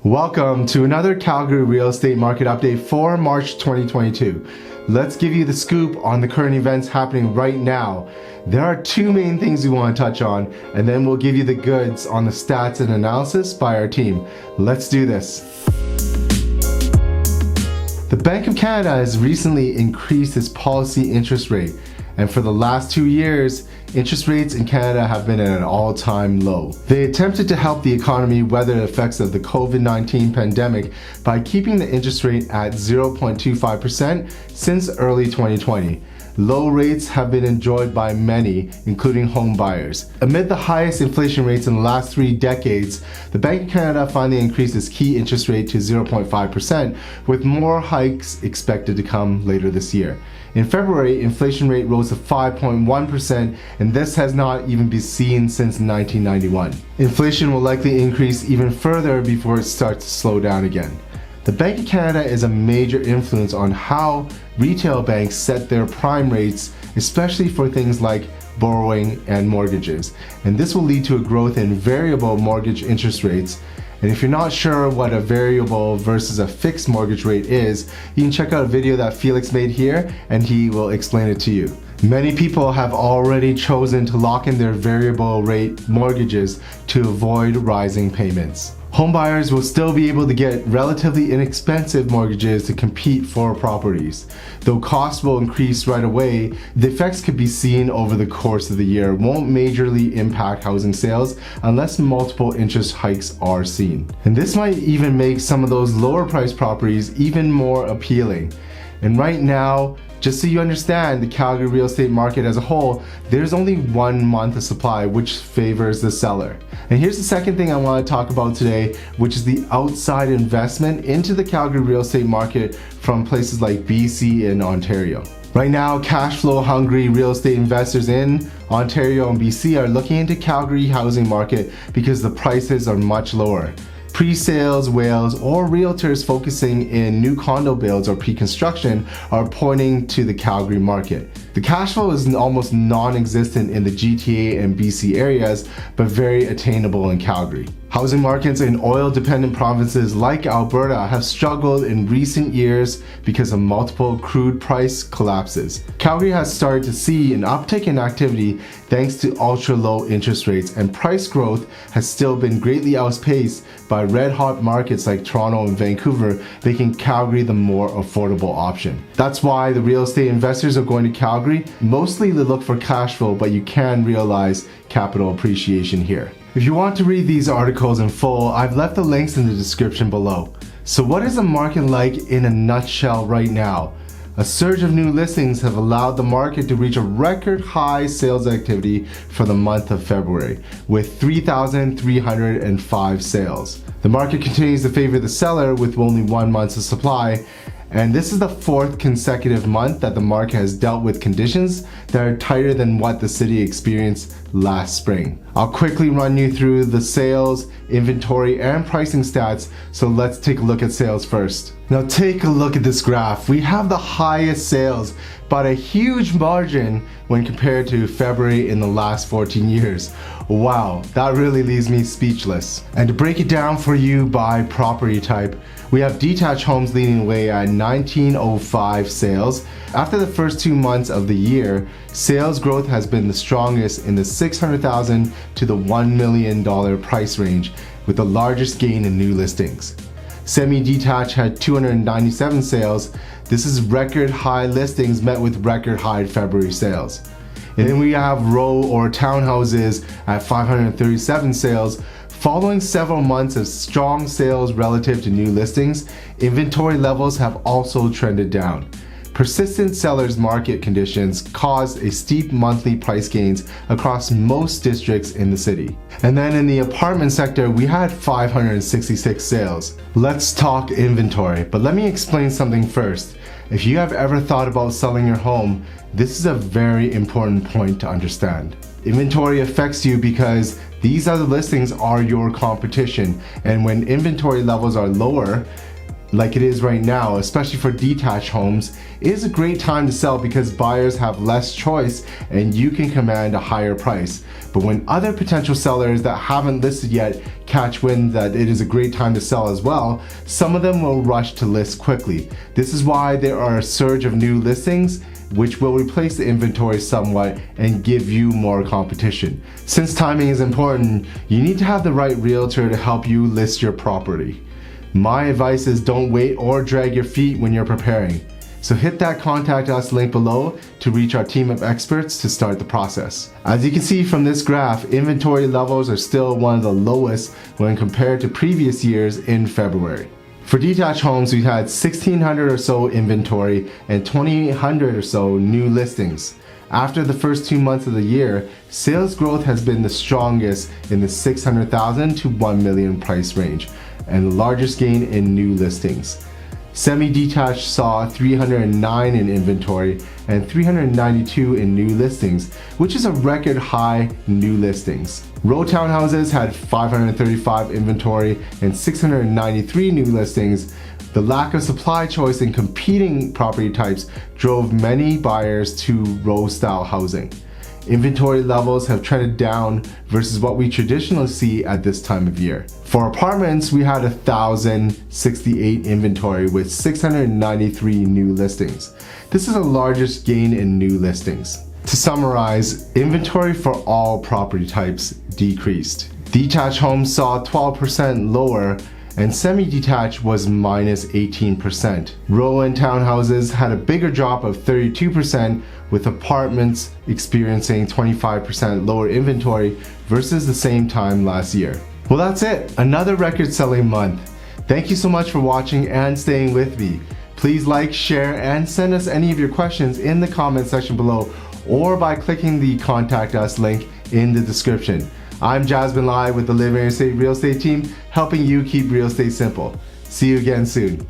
Welcome to another Calgary real estate market update for March 2022. Let's give you the scoop on the current events happening right now. There are two main things we want to touch on, and then we'll give you the goods on the stats and analysis by our team. Let's do this. The Bank of Canada has recently increased its policy interest rate, and for the last 2 years, interest rates in Canada have been at an all-time low. They attempted to help the economy weather the effects of the COVID-19 pandemic by keeping the interest rate at 0.25% since early 2020. Low rates have been enjoyed by many, including home buyers. Amid the highest inflation rates in the last 3 decades, the Bank of Canada finally increased its key interest rate to 0.5%, with more hikes expected to come later this year. In February, inflation rate rose to 5.1%, and this has not even been seen since 1991. Inflation will likely increase even further before it starts to slow down again. The Bank of Canada is a major influence on how retail banks set their prime rates, especially for things like borrowing and mortgages. And this will lead to a growth in variable mortgage interest rates. And if you're not sure what a variable versus a fixed mortgage rate is, you can check out a video that Felix made here and he will explain it to you. Many people have already chosen to lock in their variable rate mortgages to avoid rising payments. Homebuyers will still be able to get relatively inexpensive mortgages to compete for properties. Though costs will increase right away, the effects could be seen over the course of the year, won't majorly impact housing sales unless multiple interest hikes are seen. And this might even make some of those lower priced properties even more appealing. And right now, just so you understand the Calgary real estate market as a whole, there's only 1 month of supply, which favors the seller. And here's the second thing I want to talk about today, which is the outside investment into the Calgary real estate market from places like BC and Ontario. Right now, cash flow hungry real estate investors in Ontario and BC are looking into Calgary housing market because the prices are much lower. Pre-sales whales or realtors focusing in new condo builds or pre-construction are pointing to the Calgary market. The cash flow is almost non-existent in the GTA and BC areas, but very attainable in Calgary. Housing markets in oil-dependent provinces like Alberta have struggled in recent years because of multiple crude price collapses. Calgary has started to see an uptick in activity thanks to ultra-low interest rates, and price growth has still been greatly outpaced by red-hot markets like Toronto and Vancouver, making Calgary the more affordable option. That's why the real estate investors are going to Calgary. Mostly they look for cash flow, but you can realize capital appreciation here. If you want to read these articles in full, I've left the links in the description below. So what is the market like in a nutshell right now? A surge of new listings have allowed the market to reach a record high sales activity for the month of February, with 3,305 sales. The market continues to favor the seller with only 1 month of supply, and this is the 4th consecutive month that the market has dealt with conditions that are tighter than what the city experienced last spring. I'll quickly run you through the sales, inventory, and pricing stats, so let's take a look at sales first. Now take a look at this graph. We have the highest sales, but a huge margin when compared to February in the last 14 years. Wow, that really leaves me speechless. And to break it down for you by property type, we have detached homes leading the way at 1905 sales. After the first 2 months of the year, sales growth has been the strongest in the $600,000 to the $1 million price range, with the largest gain in new listings. Semi-detached had 297 sales. This is record high listings met with record high February sales. And then we have row or townhouses at 537 sales. Following several months of strong sales relative to new listings, inventory levels have also trended down. Persistent sellers market conditions caused a steep monthly price gains across most districts in the city. And then in the apartment sector, we had 566 sales. Let's talk inventory, but let me explain something first. If you have ever thought about selling your home, this is a very important point to understand. Inventory affects you because these other listings are your competition, and when inventory levels are lower, like it is right now, especially for detached homes, is a great time to sell because buyers have less choice and you can command a higher price. But when other potential sellers that haven't listed yet catch wind that it is a great time to sell as well, some of them will rush to list quickly. This is why there are a surge of new listings, which will replace the inventory somewhat and give you more competition. Since timing is important, you need to have the right realtor to help you list your property. My advice is don't wait or drag your feet when you're preparing. So hit that contact us link below to reach our team of experts to start the process. As you can see from this graph, inventory levels are still one of the lowest when compared to previous years in February. For detached homes, we had 1,600 or so inventory and 2,800 or so new listings. After the first 2 months of the year, sales growth has been the strongest in the 600,000 to 1 million price range, and the largest gain in new listings. Semi-detached saw 309 in inventory and 392 in new listings, which is a record high new listings. Row townhouses had 535 inventory and 693 new listings. The lack of supply choice in competing property types drove many buyers to row-style housing. Inventory levels have trended down versus what we traditionally see at this time of year. For apartments, we had 1,068 inventory with 693 new listings. This is the largest gain in new listings. To summarize, inventory for all property types decreased. Detached homes saw 12% lower and semi-detached was minus 18%. Row and townhouses had a bigger drop of 32%, with apartments experiencing 25% lower inventory versus the same time last year. Well, that's it, another record-selling month. Thank you so much for watching and staying with me. Please like, share, and send us any of your questions in the comment section below or by clicking the Contact Us link in the description. I'm Jasben Lai with the LiveInnerCity Real Estate team, helping you keep real estate simple. See you again soon.